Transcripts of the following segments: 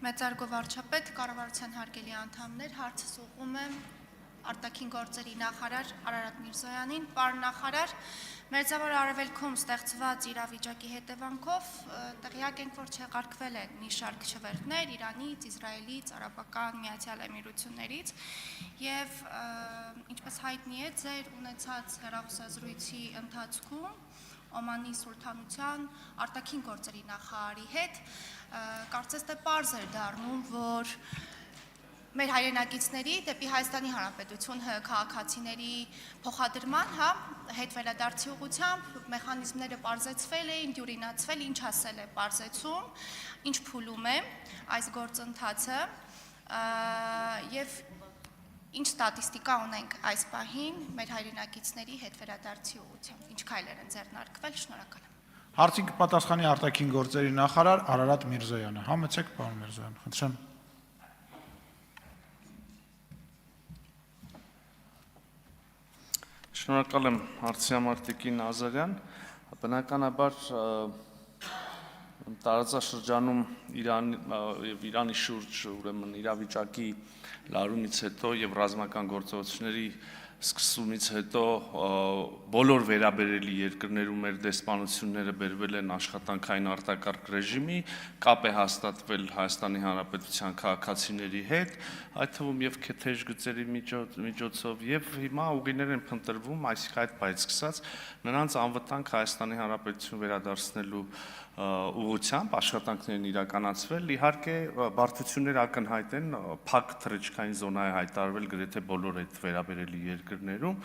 Մեծարգո վարչապետ, կառավարության հարգելի անդամներ, հարցս ուղղում եմ արտաքին գործերի նախարար Արարատ Միրզոյանին։ Պարոն նախարար, Մերձավոր Արևելքում ստեղծված իրավիճակի հետևանքով տեղյակ ենք, որ չեղարկվել են մի շարք չվերթներ Իրանից, Իսրայելից, Արաբական Միացյալ Էմիրություններից եւ ինչպես հայտնի է, ձեր ունեցած հեռախոսազրույցի ընթացքում Օմանի Սուլթանության արտաքին գործերի նախարարի հետ կարծես թե պարզ էր դառնում, որ մեր հայրենակիցների դեպի Հայաստանի Հանրապետություն քաղաքացիների փոխադրման, հետ վերադարձի ուղղությամբ մեխանիզմները պարզեցվել էին, դյուրինացվել, ինչ ասել է պարզեցում, ինչ փուլում է այս գործընթացը եւ ինչ ստատիստիկա ունենք այս պահին մեր հայրենակիցների հետ վերադարձի ուղղությամբ, ինչ քայլեր են ձեռնարկվել, շնորհակալ եմ։ Հարցին կպատասխանի արտաքին գործերի նախարար Արարատ Միրզոյանը։ Համեցեք, պարոն Միրզոյան, խնդրեմ։ Շնորհակալ եմ հարցի համար Տիկին Ազարյան, բնականաբար տարածաշրջանում Իրանի շուրջ ուրեմն իրավիճակի լարումից հետո եւ ռազմական գործողությունների սկսումից հետո բոլոր վերաբերելի երկրներում մեր դեսպանությունները բերվել են աշխատանքային արտակարգ ռեժիմի, կապ է հաստատվել Հայաստանի Հանրապետության քաղաքացիների հետ, այդ թվում եւ քեթեժ գծերի միջոցով եւ հիմա ուղիներ են փնտրվում, այսինքն այդ բայց սկսած նրանց անվտանգ Հայաստանի Հանրապետություն վերադարձնելու ուղղությամբ աշխատանքներն իրականացվել, իհարկե բարդություններ ակնհայտ են, փակ թռիչքային զոնա է հայտարարվել գրեթե բոլոր այդ վերաբերելի երկրներում,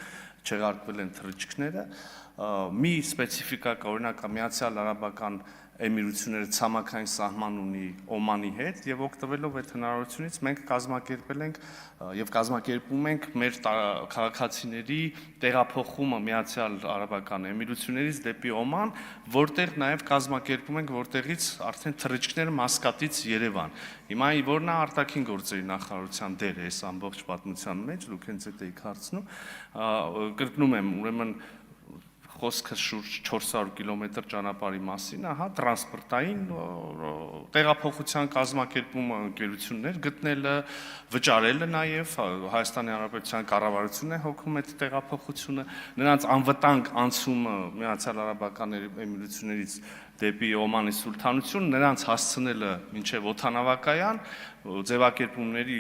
չեղարկվել են թռիչքները, մի սպეციფიკա կա, օրինակ Միացյալ Արաբական Էմիրությունները ցամաքային սահման ունի Օմանի հետ եւ օգտվելով այդ հնարավորությունից մենք կազմակերպել ենք եւ կազմակերպում ենք մեր քաղաքացիների տեղափոխումը Միացյալ Արաբական Էմիրություններից դեպի Օման, որտեղ նաեւ կազմակերպում ենք, որտեղից արդեն թռիչքները Մասկատից Երևան։ Հիմա որն է արտաքին գործերի նախարարության դերը այս ամբողջ պատմության մեջ, դուք հենց այդ եք հարցնում, կրկնում եմ, ուրեմն խոսքը շուրջ 400 կիլոմետր ճանապարհի մասին, տրանսպորտային տեղափոխության կազմակերպումը ընկերություններ գտնելը, վճարելը նաև Հայաստանի Հանրապետության կառավարությունն է հոգում այդ տեղափոխությունը, նրանց անվտանգ անցումը Միացյալ Արաբական Էմիրություններից դեպի Օմանի Սուլթանություն, նրանց հասցնելը մինչև օդանավակայան, ձևակերպումների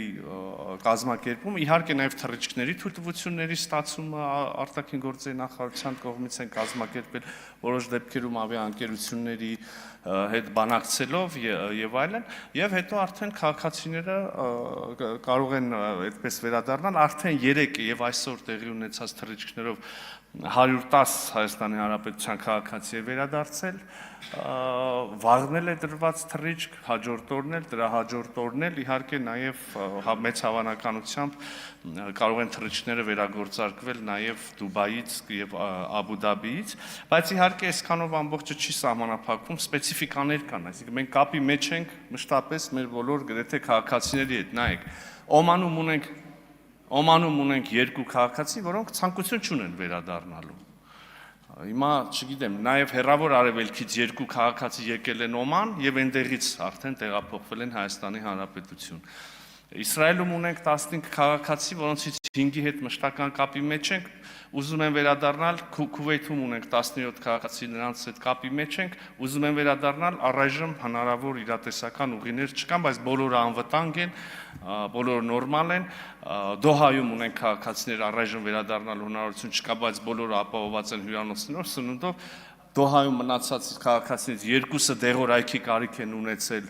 կազմակերպում, իհարկե նաև թռիչքների թույլտվությունների ստացումը արտաքին գործերի նախարարության կողմից են կազմակերպել որոշ դեպքերում ավիաընկերությունների հետ բանակցելով եւ այլն, եւ հետո արդեն քաղաքացիները կարող են այդպես վերադառնալ, արդեն 3 եւ այսօր տեղի ունեցած թռիչքներով 110 Հայաստանի Հանրապետության քաղաքացի է վերադարձել, վաղնել է դրված թռիչք, հաջորդ օրն էլ, դրա հաջորդ օրն էլ, իհարկե նաև մեծ հավանականությամբ կարող են թռիչքները վերագործարկվել նաև Դուբայից եւ Աբու Դաբիից, բայց իհարկե այսքանով ամբողջը չի սահմանափակվում, սպეციფիկաներ կան, այսինքն մենք կապի մեջ ենք մշտապես մեր բոլոր գրեթե քաղաքացիների հետ, նայեք, Օմանում ունենք 2 քաղաքացի, որոնք ցանկություն չունեն վերադառնալու։ Հիմա, չգիտեմ, նաև հեռավոր արևելքից 2 քաղաքացի եկել են Օման եւ այնտեղից արդեն տեղափոխվել են Հայաստանի Հանրապետություն։ Իսրայելում ունենք 15 քաղաքացի, որոնցից 5-ի հետ մշտական կապի մեջ ենք, ուզում են վերադառնալ, Քուվեյթում ունենք 17 քաղաքացի, նրանց հետ կապի մեջ ենք, ուզում են վերադառնալ, առայժմ հնարավոր իրատեսական ուղիներ չկան, բայց բոլորը անվտանգ են, բոլորը նորմալ են, Դոհայում ունենք քաղաքացիներ, առայժմ վերադառնալու հնարավորություն չկա, բայց բոլորը ապահովված են հյուրանոցներով, սնունդով, Դոհայում մնացած քաղաքացիներից 2-ը դեղորայքի կարիք են ունեցել,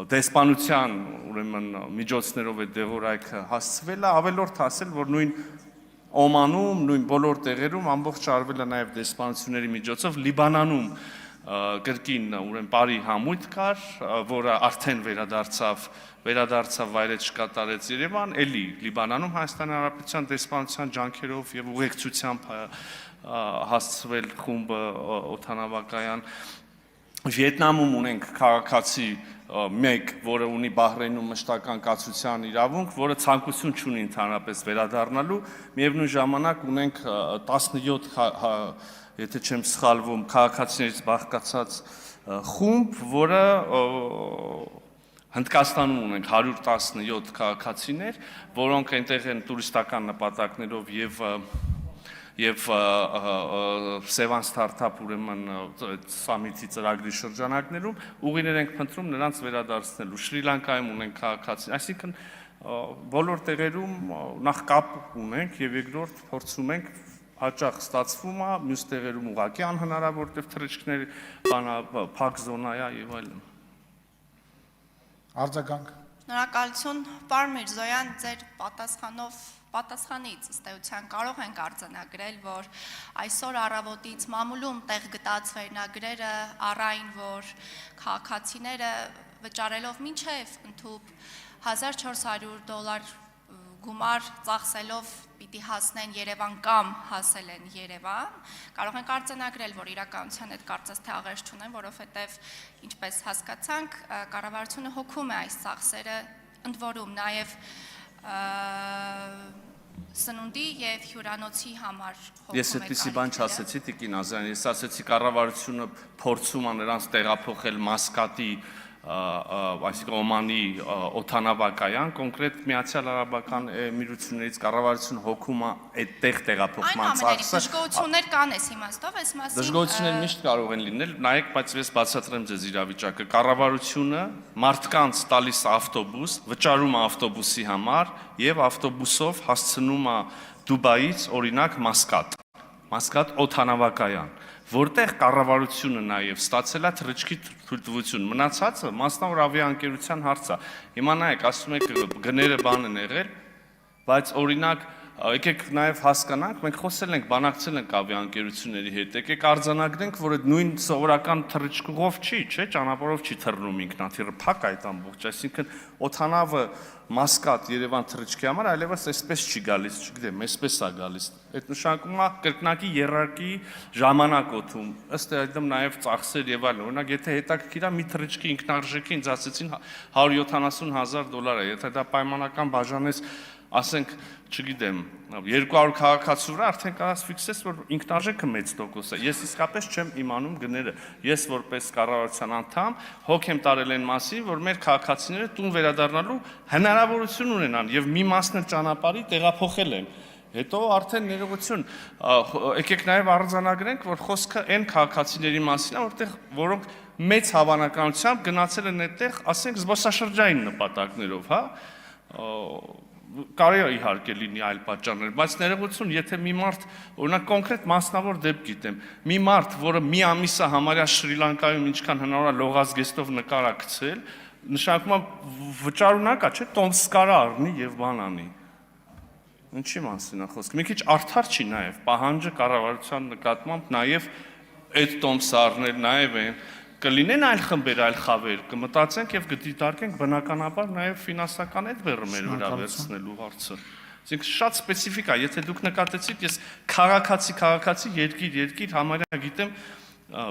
դեսպանության ուրեմն միջոցներով այդ դեղորայքը հասցվել է, ավելորդ ասել, որ նույն Օմանում, նույն բոլոր տեղերում ամբողջ արվել է նաև դեսպանությունների միջոցով, Լիբանանում կրկին ուրեմն բարի համույթ կար, որը արդեն վերադարձավ վայրեջ կատարեց Երևան, էլի Լիբանանում Հայաստանի Հանրապետության դեսպանության ջանքերով եւ ուղեկցությամբ հասցվել խումբը օդանավակայան, Վիետնամում ունենք քաղաքացի մեկ, որը ունի Բահրեյնում մշտական կացության իրավունք, որը ցանկություն չունի ընդհանրապես վերադառնալու, միևնույն ժամանակ ունենք 17, եթե չեմ սխալվում, քաղաքացիներից բաղկացած խումբ, որը Հնդկաստանում ունենք 117 քաղաքացիներ, որոնք այնտեղ են տուրիստական նպատակներով եւ Sevan Startup ուրեմն սամիթի ծրագրի շրջանակներում ուղիներ ենք փնտրում նրանց վերադարձնելու։ Շրի Լանկայում ունենք քաղաքացի, այսինքն բոլոր տեղերում նախ կապ ունենք եւ երկրորդ փորձում ենք հաճախ ստացվում է, մյուս տեղերում ուղղակի անհնարավոր, որտեղ թռիչքներ փակ զոնա է եւ այլն։ Արձագանք։ Շնորհակալություն, պարոն Միրզոյան, ձեր պատասխանից ըստ էության կարող ենք արձանագրել, որ այսօր առավոտից մամուլում տեղ գտած վերնագրերը առայն, որ քաղաքացիները վճարելով մինչև ընդհուպ $1400 գումար ծախսելով պիտի հասնեն Երևան կամ հասել են Երևան, կարող ենք արձանագրել, որ իրականության հետ կարծես թե աղերս չունեն, որովհետև ինչպես հասկացանք, կառավարությունը հոգում է այս ծախսերը, ընդ որում նաև սնունդի եւ հյուրանոցի համար հոգում է։ Ես այդպիսի բան չասեցի Տիկին Ազարյան, ես ասեցի կառավարությունը փորձում է նրանց տեղափոխել Մասկատի այսինքն Օմանի օդանավակայան, կոնկրետ Միացյալ Արաբական Էմիրություններից կառավարությունը հոգում է այդտեղ տեղափոխման ծախսը։ Դժգոհություններ կան այս իմաստով, այս մասին։ Դժգոհություններ միշտ կարող են լինել, նայեք, բայց ես բացատրեմ ձեզ իրավիճակը։ Կառավարությունը մարդկանց տալիս ավտոբուս, վճարում է ավտոբուսի համար եւ ավտոբուսով հասցնում է Դուբայից օրինակ Մասկատ օդանավակայան, որտեղ կառավարությունը նաև ստացել է թռիչքի թույլտվություն։ Մնացածը մասնավոր ավիաընկերության հարց է։ Հիմա նայեք, ասում եք գները բան են եղել, բայց օրինակ եկեք նաև հասկանանք, մենք խոսել ենք, բանակցել ենք ավիաընկերությունների հետ, եկեք արձանագրենք, որ այդ նույն սովորական թռիչքով չի, չէ, ճանապարհով չի թռնում ինքնաթիռը, փակ այդ ամբողջ, այսինքն օդանավը Մասկատ Երևան թռիչքի համար այլևս այսպես չի գալիս, չգիտեմ, այսպես է գալիս։ Այդ նշանակում է կրկնակի երարկի ժամանակ օդում, ըստ այդմ նաև ծախսեր եւ այլն։ Օրինակ, եթե հետաքրքիր է մի թռիչքի ինքնարժեքը ինձ ասեցին $170,000 է, եթե դա պայմանական բաժանես ասենք, չգիտեմ, 200 քաղաքացու վրա արդեն կարաս ֆիքսես, որ ինքնարժեքը մեծ տոկոս է։ Ես իսկապես չեմ իմանում գները։ Ես որպես կառավարության անդամ հոգ եմ տարել այն մասին, որ մեր քաղաքացիները տուն վերադառնալու հնարավորություն ունենան եւ մի մասն էլ ճանապարհի տեղափոխել են։ Հետո արդեն ներողություն, եկեք նաև արձանագրենք, որ խոսքը այն քաղաքացիների մասին է, որոնք մեծ հավանականությամբ գնացել են այդտեղ, ասենք, զբոսաշրջային նպատակներով, հա։ Կարելի է իհարկե լինի այլ պատճառներ, բայց ներողություն, եթե մի մարդ, օրինակ կոնկրետ մասնավոր դեպք գիտեմ, մի մարդ, որը մի ամիս է համարյա Շրի Լանկայում ինչքան հնարավոր է լողազգեստով նկար է գցել, նշանակում է վճարունակ է, չէ՞, տոմս կարա առնի եւ բան անի։ Ինչի մասին է խոսքը։ Մի քիչ արդար չի նաև պահանջը կառավարության նկատմամբ նաև այդ տոմսը առնել, նաև այն կլինեն այլ խմբեր, այլ խավեր, կմտածենք եւ կդիտարկենք բնականաբար նաև ֆինանսական այդ բեռը մեր վրա վերցնելու հարցը։ Այսինքն շատ սպეციფიկ է, եթե դուք նկատեցիք, ես քաղաքացի, երկիր համարյա գիտեմ,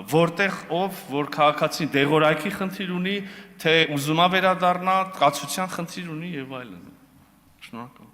որտեղ ով որ քաղաքացին դեղորայքի խնդիր ունի, թե ուզում է վերադառնա, կացության խնդիր ունի եւ այլն։ Շնորհակալ